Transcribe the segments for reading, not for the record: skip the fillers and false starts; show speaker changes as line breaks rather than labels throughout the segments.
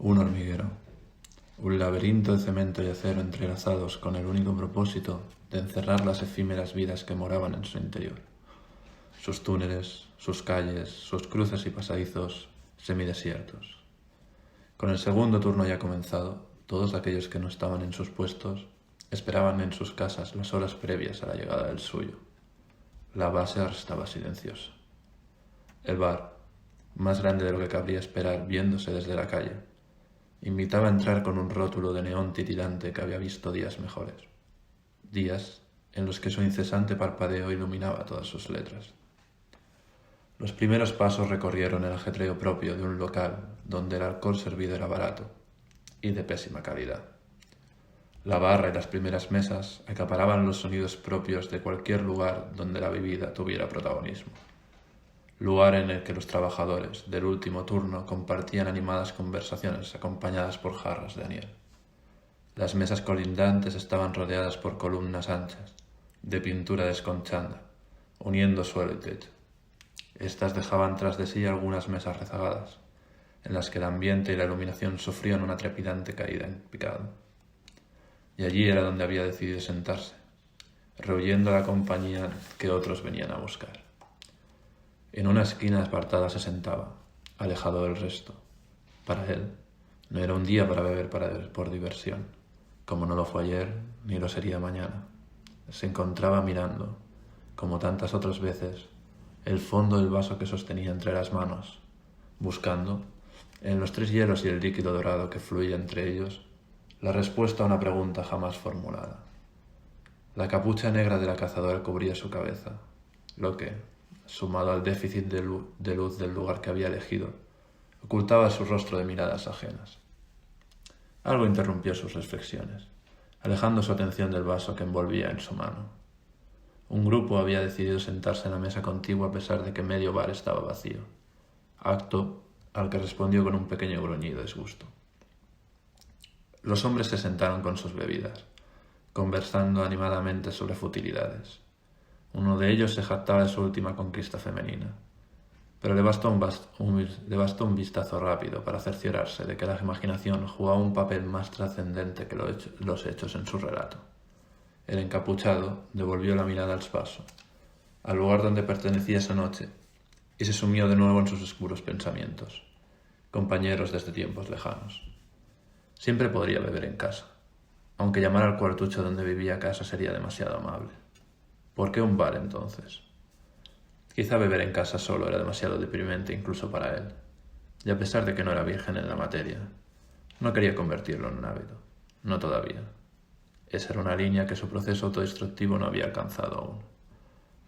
Un hormiguero, un laberinto de cemento y acero entrelazados con el único propósito de encerrar las efímeras vidas que moraban en su interior. Sus túneles, sus calles, sus cruces y pasadizos semidesiertos. Con el segundo turno ya comenzado, todos aquellos que no estaban en sus puestos esperaban en sus casas las horas previas a la llegada del suyo. La base estaba silenciosa. El bar, más grande de lo que cabría esperar viéndose desde la calle, invitaba a entrar con un rótulo de neón titilante que había visto días mejores. Días en los que su incesante parpadeo iluminaba todas sus letras. Los primeros pasos recorrieron el ajetreo propio de un local donde el alcohol servido era barato y de pésima calidad. La barra y las primeras mesas acaparaban los sonidos propios de cualquier lugar donde la bebida tuviera protagonismo. Lugar en el que los trabajadores del último turno compartían animadas conversaciones acompañadas por jarras de aniel. Las mesas colindantes estaban rodeadas por columnas anchas, de pintura desconchada, uniendo suelo y techo. Estas dejaban tras de sí algunas mesas rezagadas, en las que el ambiente y la iluminación sufrían una trepidante caída en picado. Y allí era donde había decidido sentarse, rehuyendo la compañía que otros venían a buscar. En una esquina apartada se sentaba, alejado del resto. Para él, no era un día para beber por diversión, como no lo fue ayer ni lo sería mañana. Se encontraba mirando, como tantas otras veces, el fondo del vaso que sostenía entre las manos, buscando, en los 3 hielos y el líquido dorado que fluía entre ellos, la respuesta a una pregunta jamás formulada. La capucha negra de la cazadora cubría su cabeza, lo que, sumado al déficit de luz del lugar que había elegido, ocultaba su rostro de miradas ajenas. Algo interrumpió sus reflexiones, alejando su atención del vaso que envolvía en su mano. Un grupo había decidido sentarse en la mesa contigua a pesar de que medio bar estaba vacío, acto al que respondió con un pequeño gruñido de disgusto. Los hombres se sentaron con sus bebidas, conversando animadamente sobre futilidades. Uno de ellos se jactaba de su última conquista femenina, pero le bastó un vistazo rápido para cerciorarse de que la imaginación jugaba un papel más trascendente que los hechos en su relato. El encapuchado devolvió la mirada al paso, al lugar donde pertenecía esa noche, y se sumió de nuevo en sus oscuros pensamientos, compañeros desde tiempos lejanos. Siempre podría beber en casa, aunque llamar al cuartucho donde vivía casa sería demasiado amable. ¿Por qué un bar entonces? Quizá beber en casa solo era demasiado deprimente incluso para él, y a pesar de que no era virgen en la materia, no quería convertirlo en un hábito, no todavía. Esa era una línea que su proceso autodestructivo no había alcanzado aún.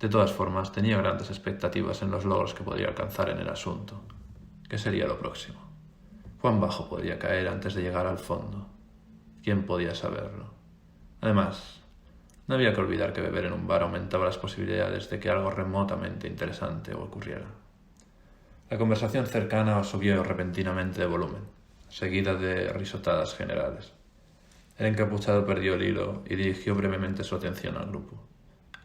De todas formas, tenía grandes expectativas en los logros que podría alcanzar en el asunto. ¿Qué sería lo próximo? ¿Cuán bajo podría caer antes de llegar al fondo? ¿Quién podía saberlo? Además, no había que olvidar que beber en un bar aumentaba las posibilidades de que algo remotamente interesante ocurriera. La conversación cercana subió repentinamente de volumen, seguida de risotadas generales. El encapuchado perdió el hilo y dirigió brevemente su atención al grupo.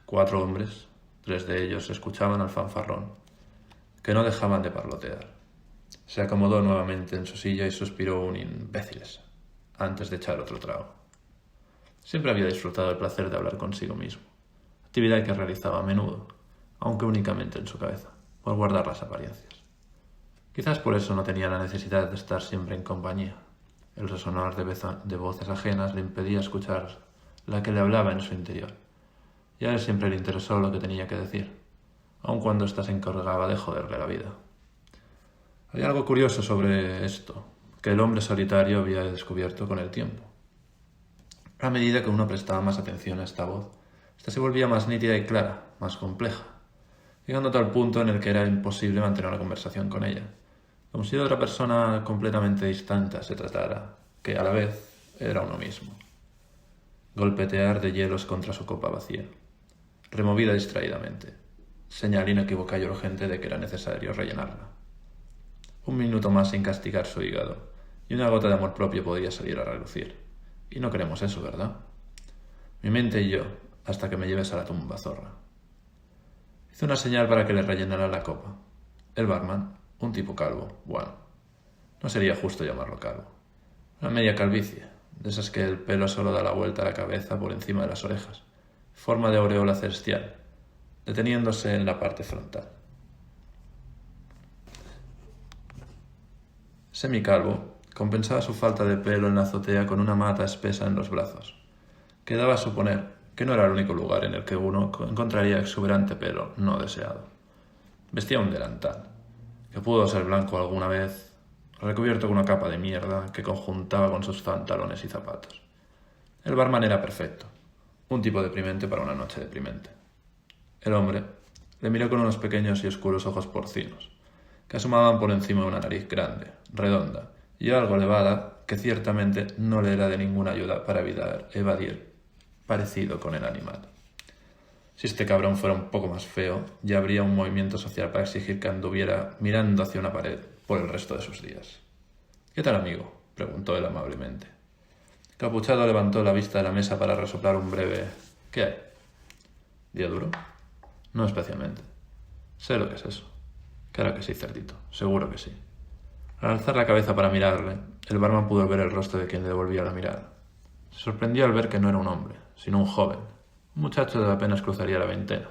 4 hombres, 3 de ellos escuchaban al fanfarrón, que no dejaban de parlotear. Se acomodó nuevamente en su silla y suspiró un imbéciles antes de echar otro trago. Siempre había disfrutado el placer de hablar consigo mismo, actividad que realizaba a menudo, aunque únicamente en su cabeza, por guardar las apariencias. Quizás por eso no tenía la necesidad de estar siempre en compañía. El resonar de voces ajenas le impedía escuchar la que le hablaba en su interior, y a él siempre le interesó lo que tenía que decir, aun cuando ésta se encargaba de joderle la vida. Hay algo curioso sobre esto, que el hombre solitario había descubierto con el tiempo. A medida que uno prestaba más atención a esta voz, esta se volvía más nítida y clara, más compleja, llegando a tal punto en el que era imposible mantener una conversación con ella, como si de otra persona completamente distante se tratara, que a la vez era uno mismo. Golpetear de hielos contra su copa vacía, removida distraídamente, señal inequívoca y urgente de que era necesario rellenarla. 1 minuto más sin castigar su hígado, y una gota de amor propio podría salir a relucir. Y no queremos eso, ¿verdad? Mi mente y yo, hasta que me lleves a la tumba, zorra. Hizo una señal para que le rellenara la copa. El barman, un tipo calvo, bueno, no sería justo llamarlo calvo, Una media calvicie, de esas que el pelo solo da la vuelta a la cabeza por encima de las orejas, forma de aureola celestial, deteniéndose en la parte frontal. Semicalvo, compensaba su falta de pelo en la azotea con una mata espesa en los brazos, que daba a suponer que no era el único lugar en el que uno encontraría exuberante pelo no deseado. Vestía un delantal, que pudo ser blanco alguna vez, recubierto con una capa de mierda que conjuntaba con sus pantalones y zapatos. El barman era perfecto, un tipo deprimente para una noche deprimente. El hombre le miró con unos pequeños y oscuros ojos porcinos, que asomaban por encima de una nariz grande, redonda y algo elevada, que ciertamente no le era de ninguna ayuda para evadir parecido con el animal. Si este cabrón fuera un poco más feo, ya habría un movimiento social para exigir que anduviera mirando hacia una pared por el resto de sus días. «¿Qué tal, amigo?», preguntó él amablemente. Capuchado levantó la vista de la mesa para resoplar un breve «¿Qué hay?». «¿Día duro?». «No especialmente». «Sé lo que es eso». «Claro que sí, cerdito, seguro que sí». Al alzar la cabeza para mirarle, el barman pudo ver el rostro de quien le devolvía la mirada. Se sorprendió al ver que no era un hombre, sino un joven, un muchacho de apenas cruzaría la veintena,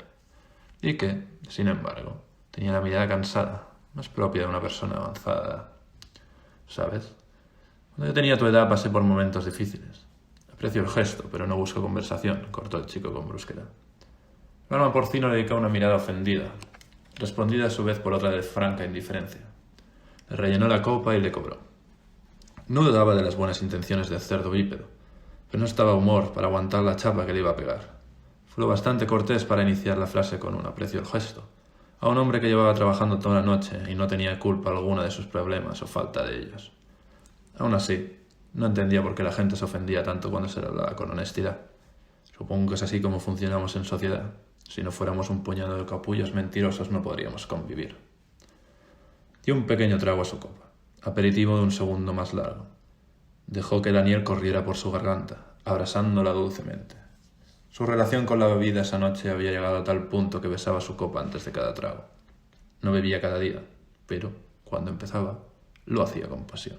y que, sin embargo, tenía la mirada cansada, más propia de una persona avanzada. «¿Sabes? Cuando yo tenía tu edad pasé por momentos difíciles. Aprecio el gesto, pero no busco conversación», cortó el chico con brusquedad. El barman porcino le dedicó una mirada ofendida, respondida a su vez por otra de franca indiferencia. Le rellenó la copa y le cobró. No dudaba de las buenas intenciones del cerdo bípedo, pero no estaba a humor para aguantar la chapa que le iba a pegar. Fue lo bastante cortés para iniciar la frase con un aprecio el gesto, a un hombre que llevaba trabajando toda la noche y no tenía culpa alguna de sus problemas o falta de ellos. Aún así, no entendía por qué la gente se ofendía tanto cuando se le hablaba con honestidad. Supongo que es así como funcionamos en sociedad. Si no fuéramos un puñado de capullos mentirosos no podríamos convivir. Dio un pequeño trago a su copa, aperitivo de un segundo más largo. Dejó que el aniel corriera por su garganta, abrasándola dulcemente. Su relación con la bebida esa noche había llegado a tal punto que besaba su copa antes de cada trago. No bebía cada día, pero, cuando empezaba, lo hacía con pasión.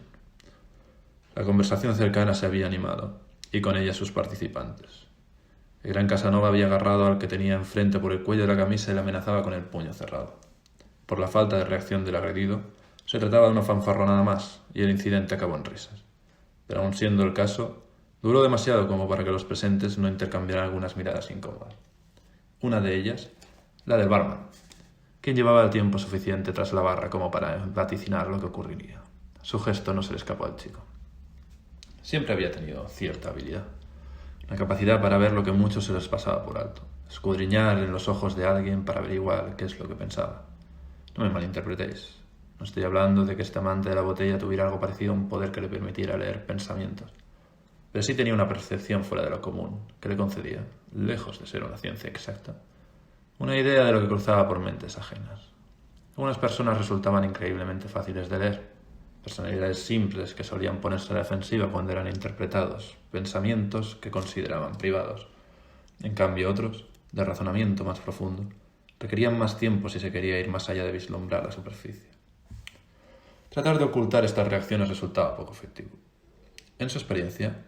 La conversación cercana se había animado, y con ella sus participantes. El gran Casanova había agarrado al que tenía enfrente por el cuello de la camisa y le amenazaba con el puño cerrado. Por la falta de reacción del agredido, se trataba de una fanfarronada más, y el incidente acabó en risas. Pero aun siendo el caso, duró demasiado como para que los presentes no intercambiaran algunas miradas incómodas. Una de ellas, la del barman, quien llevaba el tiempo suficiente tras la barra como para vaticinar lo que ocurriría. Su gesto no se le escapó al chico. Siempre había tenido cierta habilidad, la capacidad para ver lo que muchos se les pasaba por alto, escudriñar en los ojos de alguien para averiguar qué es lo que pensaba. No me malinterpretéis, no estoy hablando de que este amante de la botella tuviera algo parecido a un poder que le permitiera leer pensamientos, pero sí tenía una percepción fuera de lo común, que le concedía, lejos de ser una ciencia exacta, una idea de lo que cruzaba por mentes ajenas. Algunas personas resultaban increíblemente fáciles de leer, personalidades simples que solían ponerse a la defensiva cuando eran interpretados, pensamientos que consideraban privados. En cambio otros, de razonamiento más profundo, requerían más tiempo si se quería ir más allá de vislumbrar la superficie. Tratar de ocultar estas reacciones resultaba poco efectivo. En su experiencia,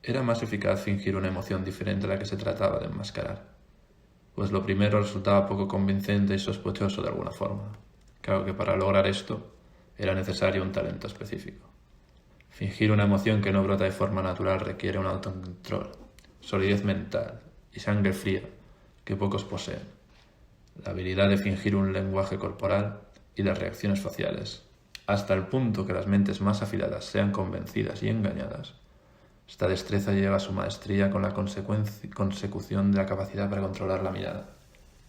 era más eficaz fingir una emoción diferente a la que se trataba de enmascarar, pues lo primero resultaba poco convincente y sospechoso de alguna forma. Claro que para lograr esto era necesario un talento específico. Fingir una emoción que no brota de forma natural requiere un autocontrol, solidez mental y sangre fría que pocos poseen. La habilidad de fingir un lenguaje corporal y las reacciones faciales, hasta el punto que las mentes más afiladas sean convencidas y engañadas. Esta destreza llega a su maestría con la consecución de la capacidad para controlar la mirada,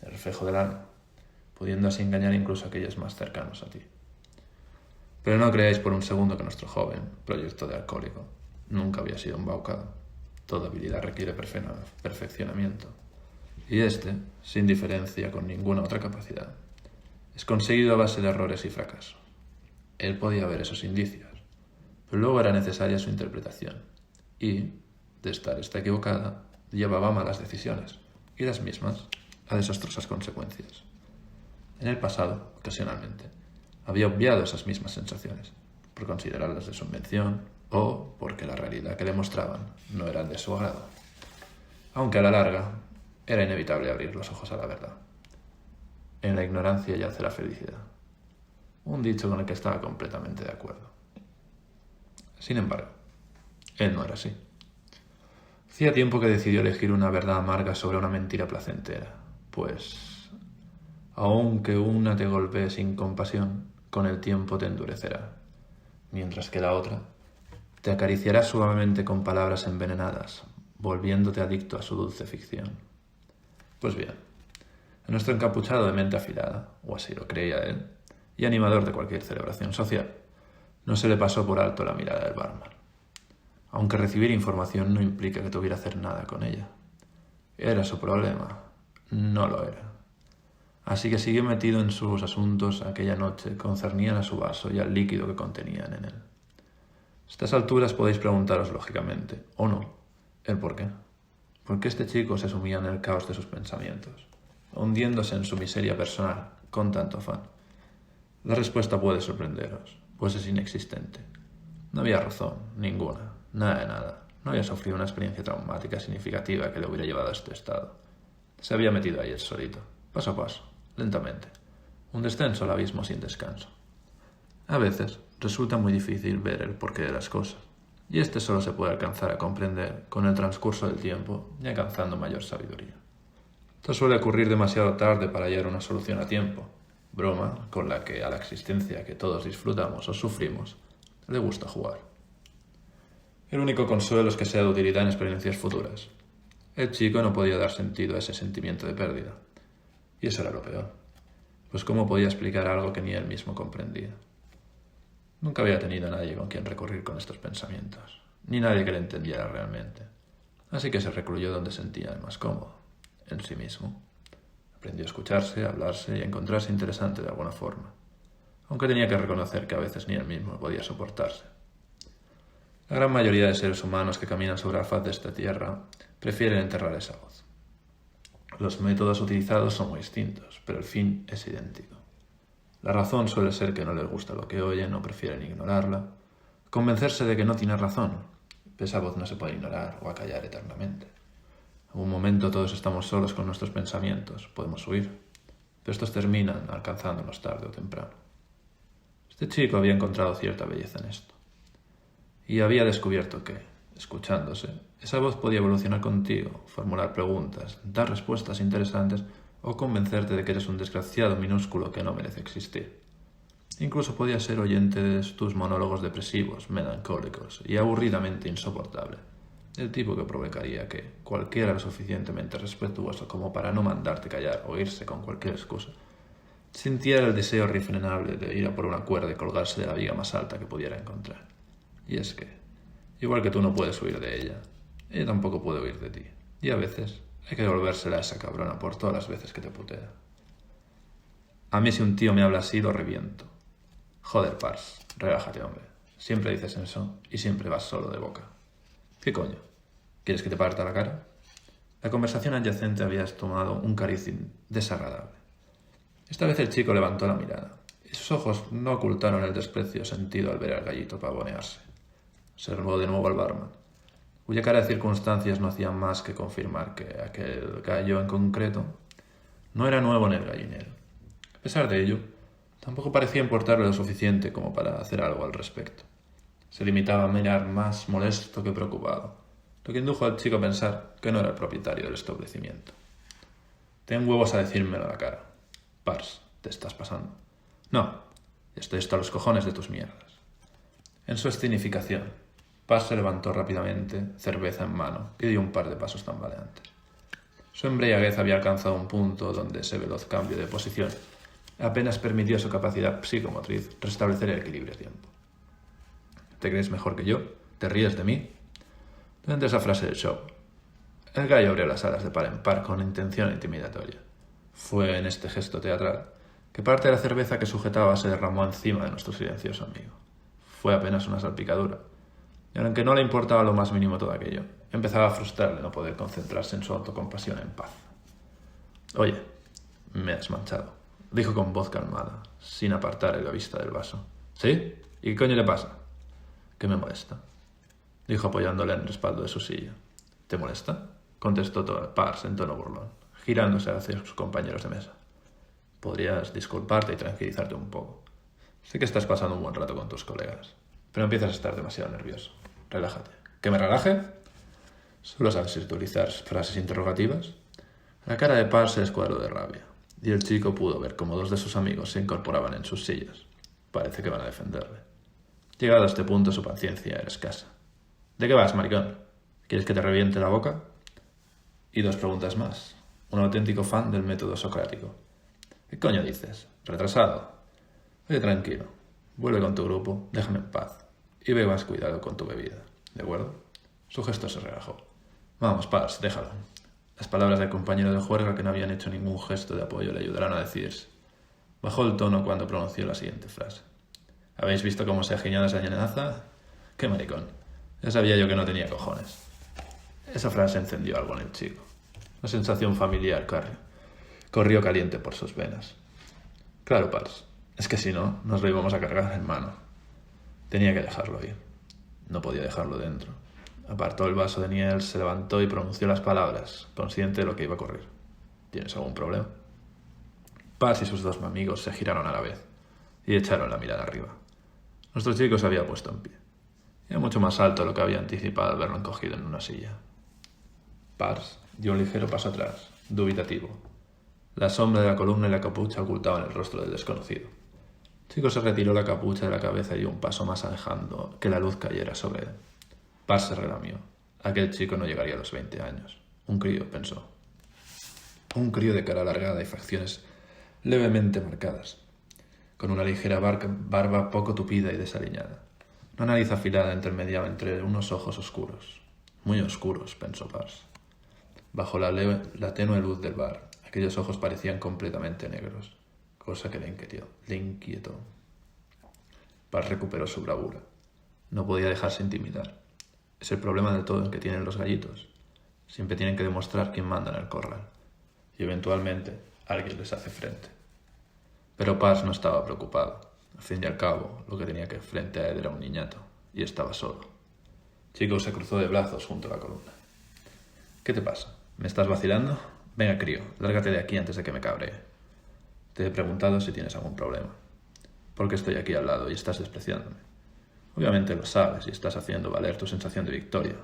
el reflejo del alma, pudiendo así engañar incluso a aquellos más cercanos a ti. Pero no creáis por un segundo que nuestro joven, proyecto de alcohólico, nunca había sido embaucado. Toda habilidad requiere perfeccionamiento. Y este, sin diferencia con ninguna otra capacidad, es conseguido a base de errores y fracasos. Él podía ver esos indicios, pero luego era necesaria su interpretación, y, de estar esta equivocada, llevaba a malas decisiones, y las mismas a desastrosas consecuencias. En el pasado, ocasionalmente, había obviado esas mismas sensaciones, por considerarlas de su invención o porque la realidad que le mostraban no era de su agrado. Aunque a la larga era inevitable abrir los ojos a la verdad. En la ignorancia yace la felicidad. Un dicho con el que estaba completamente de acuerdo. Sin embargo, él no era así. Hacía tiempo que decidió elegir una verdad amarga sobre una mentira placentera, pues, aunque una te golpee sin compasión, con el tiempo te endurecerá, mientras que la otra te acariciará suavemente con palabras envenenadas, volviéndote adicto a su dulce ficción. Pues bien, a nuestro encapuchado de mente afilada, o así lo creía él, y animador de cualquier celebración social, no se le pasó por alto la mirada del barman. Aunque recibir información no implica que tuviera que hacer nada con ella. ¿Era su problema? No lo era. Así que siguió metido en sus asuntos aquella noche, concernían a su vaso y al líquido que contenían en él. A estas alturas podéis preguntaros lógicamente, o no, el por qué. ¿Por qué este chico se sumía en el caos de sus pensamientos, hundiéndose en su miseria personal con tanto afán? La respuesta puede sorprenderos, pues es inexistente. No había razón, ninguna, nada de nada. No había sufrido una experiencia traumática significativa que le hubiera llevado a este estado. Se había metido ahí él solito, paso a paso, lentamente. Un descenso al abismo sin descanso. A veces resulta muy difícil ver el porqué de las cosas, y este solo se puede alcanzar a comprender con el transcurso del tiempo y alcanzando mayor sabiduría. Esto suele ocurrir demasiado tarde para hallar una solución a tiempo, broma con la que a la existencia que todos disfrutamos o sufrimos le gusta jugar. El único consuelo es que sea de utilidad en experiencias futuras. El chico no podía dar sentido a ese sentimiento de pérdida, y eso era lo peor, pues cómo podía explicar algo que ni él mismo comprendía. Nunca había tenido a nadie con quien recurrir con estos pensamientos, ni nadie que le entendiera realmente, así que se recluyó donde sentía el más cómodo, en sí mismo. Aprendió a escucharse, a hablarse y a encontrarse interesante de alguna forma, aunque tenía que reconocer que a veces ni él mismo podía soportarse. La gran mayoría de seres humanos que caminan sobre la faz de esta tierra prefieren enterrar esa voz. Los métodos utilizados son muy distintos, pero el fin es idéntico. La razón suele ser que no les gusta lo que oyen o prefieren ignorarla, convencerse de que no tiene razón, pero esa voz no se puede ignorar o acallar eternamente. En un momento todos estamos solos con nuestros pensamientos, podemos huir, pero estos terminan alcanzándonos tarde o temprano. Este chico había encontrado cierta belleza en esto, y había descubierto que, escuchándose, esa voz podía evolucionar contigo, formular preguntas, dar respuestas interesantes o convencerte de que eres un desgraciado minúsculo que no merece existir. Incluso podía ser oyente de tus monólogos depresivos, melancólicos y aburridamente insoportable, el tipo que provocaría que cualquiera lo suficientemente respetuoso como para no mandarte callar o irse con cualquier excusa, sintiera el deseo irrefrenable de ir a por una cuerda y colgarse de la viga más alta que pudiera encontrar. Y es que, igual que tú no puedes huir de ella tampoco puede huir de ti. Y a veces hay que devolvérsela a esa cabrona por todas las veces que te putea. A mí si un tío me habla así lo reviento. Joder, Pars, relájate, hombre. Siempre dices eso y siempre vas solo de boca. ¿Qué coño? ¿Quieres que te parta la cara? La conversación adyacente había tomado un cariz desagradable. Esta vez el chico levantó la mirada, y sus ojos no ocultaron el desprecio sentido al ver al gallito pavonearse. Observó de nuevo al barman, cuya cara de circunstancias no hacía más que confirmar que aquel gallo en concreto no era nuevo en el gallinero. A pesar de ello, tampoco parecía importarle lo suficiente como para hacer algo al respecto. Se limitaba a mirar más molesto que preocupado, lo que indujo al chico a pensar que no era el propietario del establecimiento. Ten huevos a decírmelo a la cara. Pars, te estás pasando. No, estoy hasta los cojones de tus mierdas. En su escenificación, Pars se levantó rápidamente, cerveza en mano, y dio un par de pasos tambaleantes. Su embriaguez había alcanzado un punto donde ese veloz cambio de posición apenas permitió a su capacidad psicomotriz restablecer el equilibrio a tiempo. ¿Te crees mejor que yo? ¿Te ríes de mí? Durante esa frase del show, el gallo abrió las alas de par en par con intención intimidatoria. Fue en este gesto teatral que parte de la cerveza que sujetaba se derramó encima de nuestro silencioso amigo. Fue apenas una salpicadura, y aunque no le importaba lo más mínimo todo aquello, empezaba a frustrarle no poder concentrarse en su autocompasión en paz. Oye, me has manchado, dijo con voz calmada, sin apartar la vista del vaso. ¿Sí? ¿Y qué coño le pasa? ¿Qué me molesta? dijo apoyándole en el respaldo de su silla. ¿Te molesta?, contestó Pars en tono burlón, girándose hacia sus compañeros de mesa. Podrías disculparte y tranquilizarte un poco. Sé que estás pasando un buen rato con tus colegas, pero empiezas a estar demasiado nervioso. Relájate. ¿Que me relaje? ¿Solo sabes utilizar frases interrogativas? La cara de Pars se escuadró de rabia, y el chico pudo ver cómo dos de sus amigos se incorporaban en sus sillas. Parece que van a defenderle. Llegado a este punto, su paciencia era escasa. ¿De qué vas, maricón? ¿Quieres que te reviente la boca? Y dos preguntas más. Un auténtico fan del método socrático. ¿Qué coño dices? ¿Retrasado? Oye, tranquilo. Vuelve con tu grupo, déjame en paz. Y ve más cuidado con tu bebida. ¿De acuerdo? Su gesto se relajó. Vamos, Pars, déjalo. Las palabras del compañero de juerga, que no habían hecho ningún gesto de apoyo, le ayudaron a decidirse. Bajó el tono cuando pronunció la siguiente frase. ¿Habéis visto cómo se ha giñado esa amenaza? ¡Qué maricón! Ya sabía yo que no tenía cojones. Esa frase encendió algo en el chico. Una sensación familiar corrió caliente por sus venas. Claro, Pars. Es que si no, nos lo íbamos a cargar en mano. Tenía que dejarlo ir. No podía dejarlo dentro. Apartó el vaso de Niel, se levantó y pronunció las palabras, consciente de lo que iba a ocurrir. ¿Tienes algún problema? Pars y sus dos amigos se giraron a la vez y echaron la mirada arriba. Nuestro chico se había puesto en pie. Era mucho más alto de lo que había anticipado al verlo encogido en una silla. Pars dio un ligero paso atrás, dubitativo. La sombra de la columna y la capucha ocultaban el rostro del desconocido. El chico se retiró la capucha de la cabeza y dio un paso más, dejando que la luz cayera sobre él. Pars se relamió. Aquel chico no llegaría a los 20 años. Un crío, pensó. Un crío de cara alargada y facciones levemente marcadas, con una ligera barba poco tupida y desaliñada. Una nariz afilada intermediaba entre unos ojos oscuros. Muy oscuros, pensó Pars. Bajo la tenue luz del bar, aquellos ojos parecían completamente negros, cosa que le inquietó. Pars recuperó su bravura. No podía dejarse intimidar. Es el problema de todo el que tienen los gallitos. Siempre tienen que demostrar quién manda en el corral. Y eventualmente alguien les hace frente. Pero Pars no estaba preocupado. Al fin y al cabo, lo que tenía que frente a él era un niñato, y estaba solo. Chico se cruzó de brazos junto a la columna. ¿Qué te pasa? ¿Me estás vacilando? Venga, crío, lárgate de aquí antes de que me cabree. Te he preguntado si tienes algún problema. Porque estoy aquí al lado y estás despreciándome. Obviamente lo sabes y estás haciendo valer tu sensación de victoria,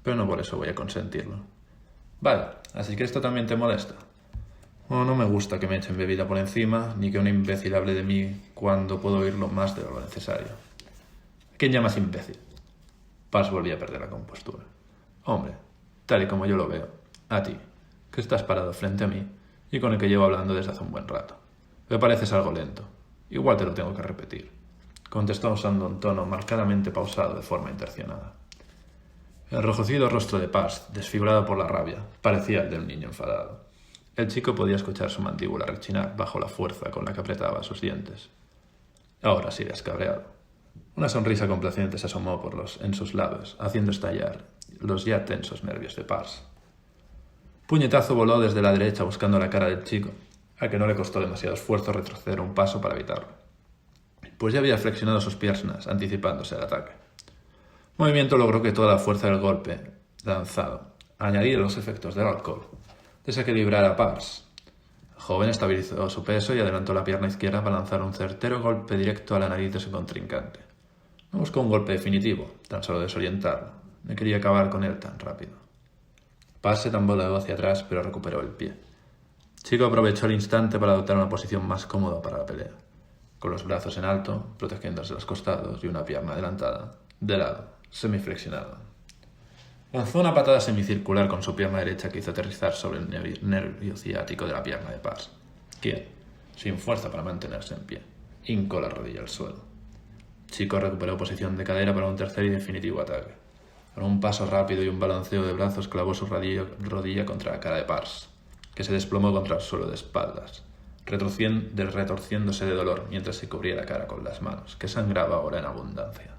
pero no por eso voy a consentirlo. Vale, así que esto también te molesta. No me gusta que me echen bebida por encima, ni que un imbécil hable de mí cuando puedo oírlo más de lo necesario. ¿A quién llamas imbécil? Pars volvía a perder la compostura. Hombre, tal y como yo lo veo, a ti, que estás parado frente a mí y con el que llevo hablando desde hace un buen rato. Me pareces algo lento. Igual te lo tengo que repetir. Contestó usando un tono marcadamente pausado de forma intencionada. El enrojecido rostro de Pars, desfigurado por la rabia, parecía el de un niño enfadado. El chico podía escuchar su mandíbula rechinar bajo la fuerza con la que apretaba sus dientes. Ahora sí descabreado. Una sonrisa complaciente se asomó en sus labios, haciendo estallar los ya tensos nervios de Pars. Puñetazo voló desde la derecha buscando la cara del chico, al que no le costó demasiado esfuerzo retroceder un paso para evitarlo, pues ya había flexionado sus piernas, anticipándose al ataque. El movimiento logró que toda la fuerza del golpe lanzado, añadida los efectos del alcohol, desequilibrara a Pars. El joven estabilizó su peso y adelantó la pierna izquierda para lanzar un certero golpe directo a la nariz de su contrincante. No buscó un golpe definitivo, tan solo desorientarlo. No quería acabar con él tan rápido. Pars se tambaleó hacia atrás, pero recuperó el pie. Chico aprovechó el instante para adoptar una posición más cómoda para la pelea, con los brazos en alto, protegiéndose los costados y una pierna adelantada, de lado, semiflexionada. Lanzó una patada semicircular con su pierna derecha que hizo aterrizar sobre el nervio ciático de la pierna de Pars, quien, sin fuerza para mantenerse en pie, hincó la rodilla al suelo. Chico recuperó posición de cadera para un tercer y definitivo ataque. Con un paso rápido y un balanceo de brazos clavó su rodilla contra la cara de Pars, que se desplomó contra el suelo de espaldas, retorciéndose de dolor mientras se cubría la cara con las manos, que sangraba ahora en abundancia.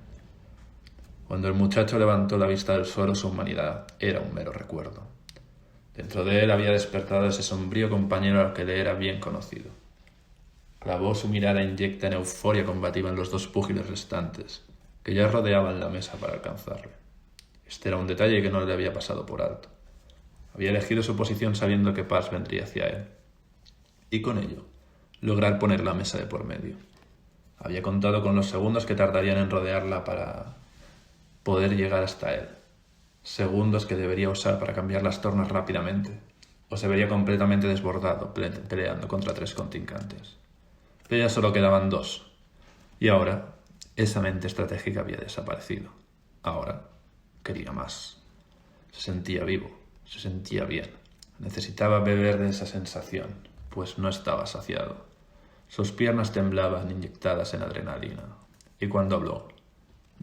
Cuando el muchacho levantó la vista del suelo, su humanidad era un mero recuerdo. Dentro de él había despertado ese sombrío compañero al que le era bien conocido. Clavó su mirada inyecta en euforia combativa en los dos púgiles restantes, que ya rodeaban la mesa para alcanzarle. Este era un detalle que no le había pasado por alto. Había elegido su posición sabiendo que Paz vendría hacia él. Y con ello, lograr poner la mesa de por medio. Había contado con los segundos que tardarían en rodearla para poder llegar hasta él. Segundos que debería usar para cambiar las tornas rápidamente, o se vería completamente desbordado peleando contra 3 contrincantes. Pero ya solo quedaban 2. Y ahora, esa mente estratégica había desaparecido. Ahora, quería más. Se sentía vivo, se sentía bien. Necesitaba beber de esa sensación, pues no estaba saciado. Sus piernas temblaban inyectadas en adrenalina. Y cuando habló,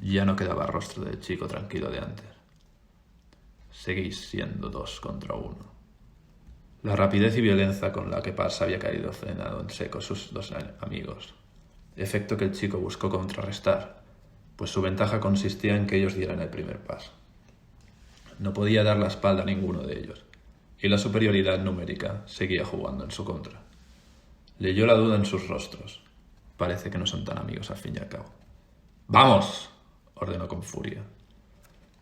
ya no quedaba rostro del chico tranquilo de antes. Seguís siendo 2 contra 1. La rapidez y violencia con la que Paz había caído frenado en seco sus 2 amigos. Efecto que el chico buscó contrarrestar, pues su ventaja consistía en que ellos dieran el primer paso. No podía dar la espalda a ninguno de ellos, y la superioridad numérica seguía jugando en su contra. Leyó la duda en sus rostros. Parece que no son tan amigos al fin y al cabo. ¡Vamos!, ordenó con furia.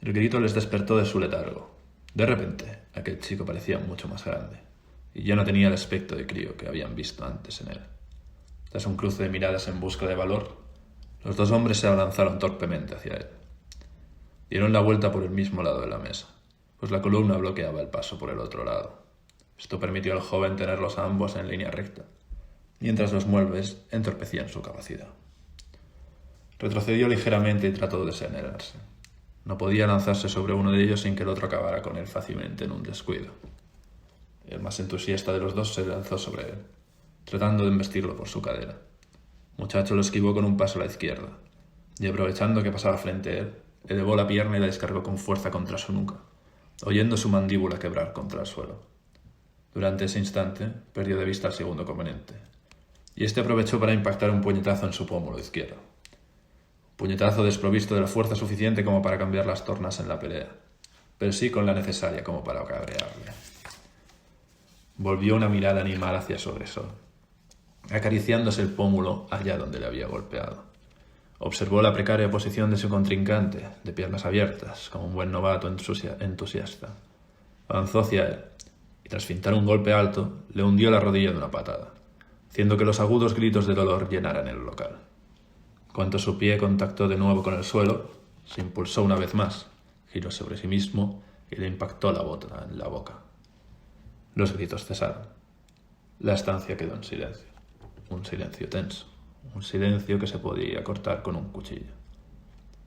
El grito les despertó de su letargo. De repente, aquel chico parecía mucho más grande, y ya no tenía el aspecto de crío que habían visto antes en él. Tras un cruce de miradas en busca de valor, los 2 hombres se abalanzaron torpemente hacia él. Dieron la vuelta por el mismo lado de la mesa, pues la columna bloqueaba el paso por el otro lado. Esto permitió al joven tenerlos a ambos en línea recta, mientras los muebles entorpecían su capacidad. Retrocedió ligeramente y trató de desenerarse. No podía lanzarse sobre uno de ellos sin que el otro acabara con él fácilmente en un descuido. El más entusiasta de los 2 se lanzó sobre él, tratando de embestirlo por su cadera. El muchacho lo esquivó con un paso a la izquierda, y aprovechando que pasaba frente a él, elevó la pierna y la descargó con fuerza contra su nuca, oyendo su mandíbula quebrar contra el suelo. Durante ese instante, perdió de vista al segundo oponente, y este aprovechó para impactar un puñetazo en su pómulo izquierdo. Puñetazo desprovisto de la fuerza suficiente como para cambiar las tornas en la pelea, pero sí con la necesaria como para cabrearle. Volvió una mirada animal hacia su agresor, acariciándose el pómulo allá donde le había golpeado. Observó la precaria posición de su contrincante, de piernas abiertas, como un buen novato entusiasta. Avanzó hacia él, y tras fintar un golpe alto, le hundió la rodilla de una patada, haciendo que los agudos gritos de dolor llenaran el local. Cuando su pie contactó de nuevo con el suelo, se impulsó una vez más, giró sobre sí mismo y le impactó la bota en la boca. Los gritos cesaron. La estancia quedó en silencio. Un silencio tenso. Un silencio que se podía cortar con un cuchillo.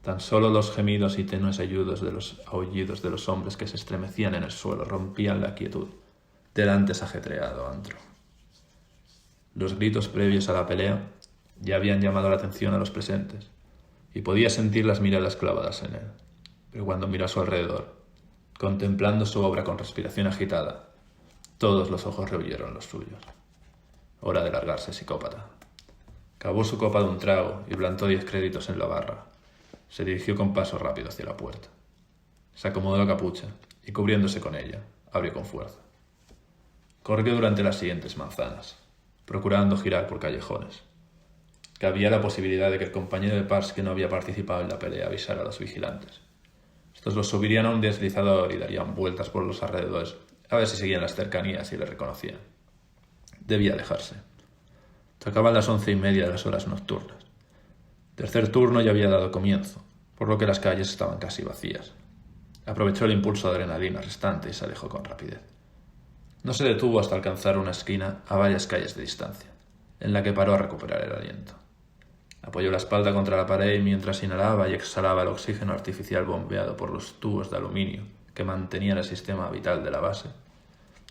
Tan solo los gemidos y tenues aullidos de los hombres que se estremecían en el suelo rompían la quietud del antes ajetreado antro. Los gritos previos a la pelea ya habían llamado la atención a los presentes, y podía sentir las miradas clavadas en él. Pero cuando miró a su alrededor, contemplando su obra con respiración agitada, todos los ojos rehuyeron los suyos. Hora de largarse, psicópata. Acabó su copa de un trago y plantó 10 créditos en la barra. Se dirigió con paso rápido hacia la puerta. Se acomodó la capucha y, cubriéndose con ella, abrió con fuerza. Corrió durante las siguientes manzanas, procurando girar por callejones. Cabía la posibilidad de que el compañero de Pars, que no había participado en la pelea, avisara a los vigilantes. Estos los subirían a un deslizador y darían vueltas por los alrededores a ver si seguían las cercanías y le reconocían. Debía alejarse. Tocaban las 11:30 de las horas nocturnas. El tercer turno ya había dado comienzo, por lo que las calles estaban casi vacías. Aprovechó el impulso de adrenalina restante y se alejó con rapidez. No se detuvo hasta alcanzar una esquina a varias calles de distancia, en la que paró a recuperar el aliento. Apoyó la espalda contra la pared mientras inhalaba y exhalaba el oxígeno artificial bombeado por los tubos de aluminio que mantenían el sistema vital de la base.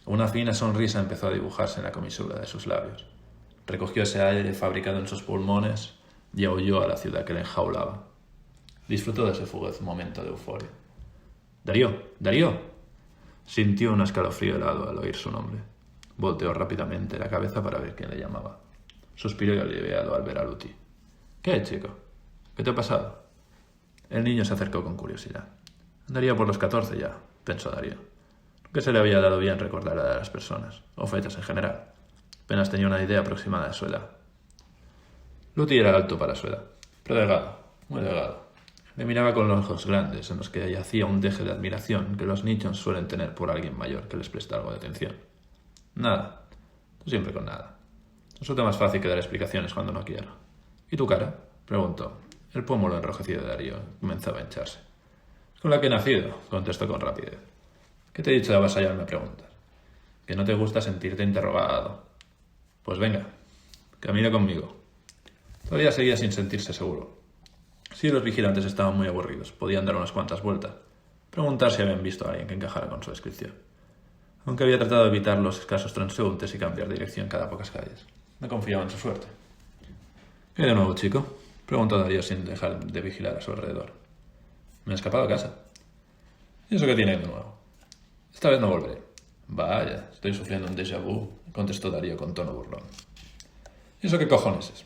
Una fina sonrisa empezó a dibujarse en la comisura de sus labios. Recogió ese aire fabricado en sus pulmones y aulló a la ciudad que le enjaulaba. Disfrutó de ese fugaz momento de euforia. ¡Darío! ¡Darío! Sintió un escalofrío helado al oír su nombre. Volteó rápidamente la cabeza para ver quién le llamaba. Suspiró aliviado al ver a Luti. ¿Qué, chico? ¿Qué te ha pasado? El niño se acercó con curiosidad. Andaría por los 14 ya, pensó Darío. Que se le había dado bien recordar la edad de las personas, o fechas en general. Apenas tenía una idea aproximada de su edad. Luti era alto para su edad, pero delgado, muy delgado. Me miraba con los ojos grandes, en los que yacía un deje de admiración que los niños suelen tener por alguien mayor que les presta algo de atención. Nada. Tú siempre con nada. Resulta más fácil que dar explicaciones cuando no quiero. ¿Y tu cara? Preguntó. El pómulo enrojecido de Darío comenzaba a hincharse. Con la que he nacido, contestó con rapidez. ¿Qué te he dicho de avasallarme preguntas? Que no te gusta sentirte interrogado. Pues venga, camina conmigo. Todavía seguía sin sentirse seguro. Si los vigilantes estaban muy aburridos, podían dar unas cuantas vueltas, preguntar si habían visto a alguien que encajara con su descripción. Aunque había tratado de evitar los escasos transeúntes y cambiar de dirección cada pocas calles. No confiaba en su suerte. ¿Qué de nuevo, chico? Preguntó Darío sin dejar de vigilar a su alrededor. Me he escapado a casa. ¿Y eso qué tiene de nuevo? Esta vez no volveré. Vaya, estoy sufriendo un déjà vu, contestó Darío con tono burlón. ¿Y eso qué cojones es?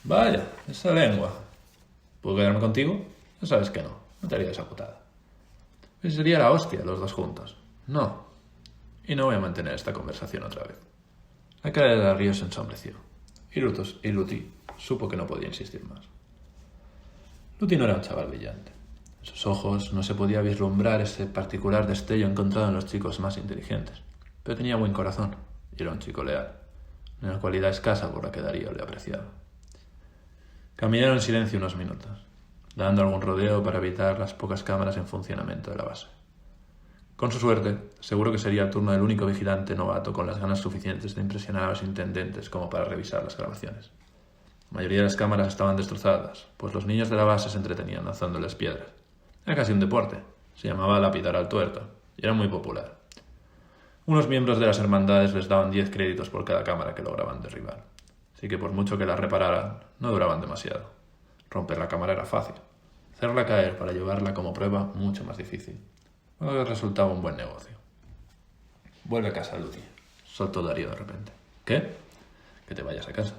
Vaya, esa lengua. ¿Puedo quedarme contigo? Ya sabes que no. No te haría esa putada. Pues sería la hostia, los dos juntos. No. Y no voy a mantener esta conversación otra vez. La cara de Darío se ensombreció. Y Luti supo que no podía insistir más. Luti no era un chaval brillante. En sus ojos no se podía vislumbrar ese particular destello encontrado en los chicos más inteligentes. Pero tenía buen corazón y era un chico leal. Una cualidad escasa por la que Darío le apreciaba. Caminaron en silencio unos minutos, dando algún rodeo para evitar las pocas cámaras en funcionamiento de la base. Con su suerte, seguro que sería el turno del único vigilante novato con las ganas suficientes de impresionar a los intendentes como para revisar las grabaciones. La mayoría de las cámaras estaban destrozadas, pues los niños de la base se entretenían lanzándoles piedras. Era casi un deporte, se llamaba lapidar al tuerto, y era muy popular. Unos miembros de las hermandades les daban 10 créditos por cada cámara que lograban derribar. Así que por mucho que la repararan, no duraban demasiado. Romper la cámara era fácil. Hacerla caer para llevarla como prueba, mucho más difícil. Luego resultaba un buen negocio. Vuelve a casa, Luti, soltó Darío de repente. ¿Qué? Que te vayas a casa.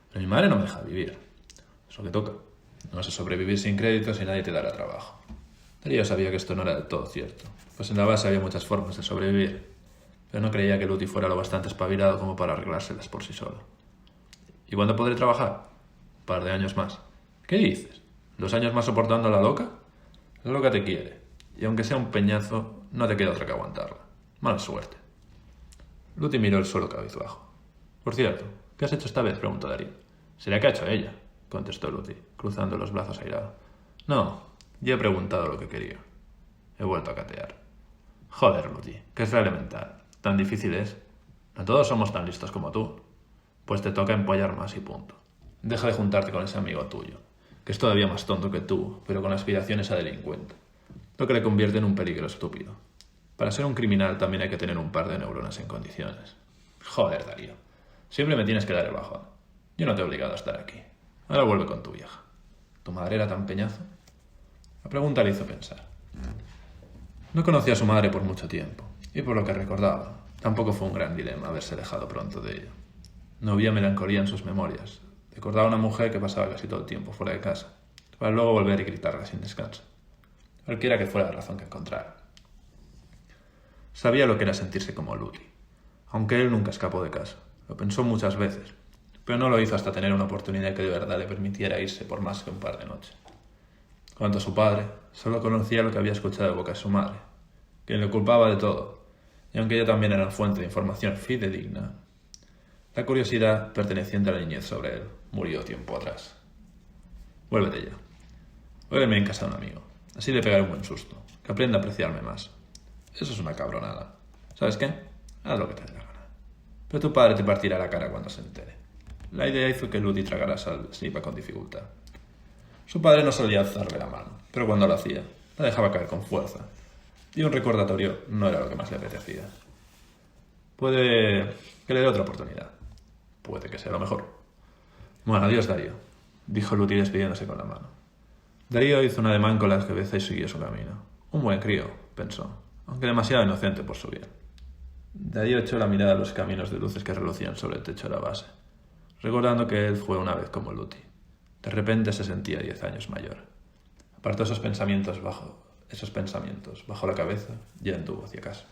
Pero mi madre no me deja vivir. Es lo que toca. No vas a sobrevivir sin créditos y nadie te dará trabajo. Darío sabía que esto no era del todo cierto, pues en la base había muchas formas de sobrevivir, pero no creía que Luti fuera lo bastante espabilado como para arreglárselas por sí solo. ¿Y cuándo podré trabajar? Un par de años más. ¿Qué dices? ¿2 años más soportando a la loca? La loca te quiere, y aunque sea un peñazo, no te queda otra que aguantarla. Mala suerte. Luti miró el suelo cabizbajo. Por cierto, ¿qué has hecho esta vez? Preguntó Darío. ¿Será que ha hecho ella? Contestó Luti, cruzando los brazos airado. No, ya he preguntado lo que quería. He vuelto a catear. Joder, Luti, que es la elemental. ¿Tan difícil es? No todos somos tan listos como tú. Pues te toca empollar más y punto. Deja de juntarte con ese amigo tuyo, que es todavía más tonto que tú, pero con aspiraciones a delincuente. Lo que le convierte en un peligro estúpido. Para ser un criminal también hay que tener un par de neuronas en condiciones. Joder, Darío. Siempre me tienes que dar el bajón. Yo no te he obligado a estar aquí. Ahora vuelve con tu vieja. ¿Tu madre era tan peñazo? La pregunta le hizo pensar. No conocía a su madre por mucho tiempo, y por lo que recordaba, tampoco fue un gran dilema haberse alejado pronto de ella. No había melancolía en sus memorias. Recordaba a una mujer que pasaba casi todo el tiempo fuera de casa, para luego volver y gritarla sin descanso. Cualquiera que fuera la razón que encontrara. Sabía lo que era sentirse como Luti, aunque él nunca escapó de casa. Lo pensó muchas veces, pero no lo hizo hasta tener una oportunidad que de verdad le permitiera irse por más que un par de noches. Cuanto a su padre, solo conocía lo que había escuchado de boca de su madre, quien le culpaba de todo, y aunque ella también era fuente de información fidedigna, la curiosidad perteneciente a la niñez sobre él murió tiempo atrás. Vuélvete ya. Vuélveme en casa de un amigo. Así le pegaré un buen susto. Que aprenda a apreciarme más. Eso es una cabronada. ¿Sabes qué? Haz lo que te dé la gana. Pero tu padre te partirá la cara cuando se entere. La idea hizo que Luti tragara saliva con dificultad. Su padre no solía alzarle la mano, pero cuando lo hacía, la dejaba caer con fuerza. Y un recordatorio no era lo que más le apetecía. Puede que le dé otra oportunidad. Puede que sea lo mejor. Bueno, adiós, Darío, dijo Luti despidiéndose con la mano. Darío hizo un ademán con la cabeza y siguió su camino. Un buen crío, pensó, aunque demasiado inocente por su bien. Darío echó la mirada a los caminos de luces que relucían sobre el techo de la base, recordando que él fue una vez como Luti. De repente se sentía 10 años mayor. Apartó esos pensamientos bajo la cabeza y anduvo hacia casa.